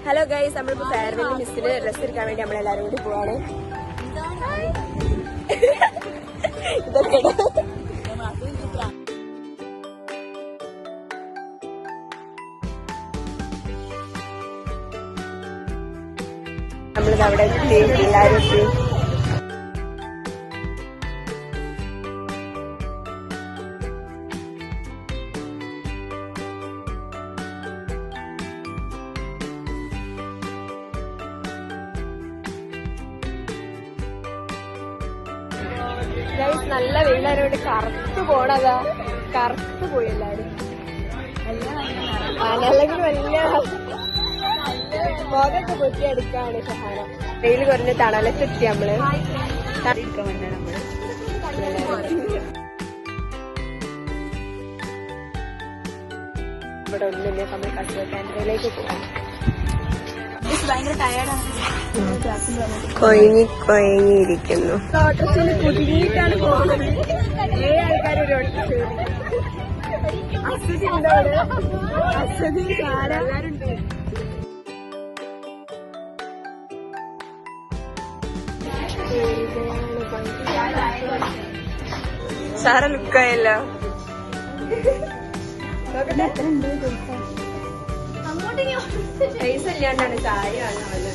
Hello guys, നമ്മളിപ്പോ farewell മിസ്സിന് dress എടുക്കാൻ വേണ്ടി നമ്മളെല്ലാരും കൂടി പോവാണ്. ഇതൊക്കെ നമ്മളിത് അവിടെ എത്തി, എല്ലാരും എത്തി. നല്ല വെയിലാരോട് കറുത്ത് പോണതാ, കറുത്ത് പോയി എല്ലാരും. അല്ലെങ്കിൽ വലിയ മുഖമൊക്കെ പൊറ്റിയെടുക്കാണ് ഷഹാന. വെയിൽ കുറഞ്ഞ തണലത്തെത്തി നമ്മള്. ഇവിടെ ഒന്നുമില്ല, നമ്മൾ കസ്റ്റമർ കേന്ദ്രയിലേക്ക് പോകാം. കൊയങ്ങിയിരിക്കുന്നു. ഓട്ടോസിൽ കുടുങ്ങിയിട്ടാണ് പോകുന്നത്. 7 ആൾക്കാർ ഒരു ഓട്ടോസിൽ. അസതി ഉണ്ട് അവിടെ, അസതി എല്ലാവരുണ്ട്. സാറ ലുക്കായല്ലോ. പൈസ ഇല്ലാണ്ടാണ് ചായ കാണുന്നത്.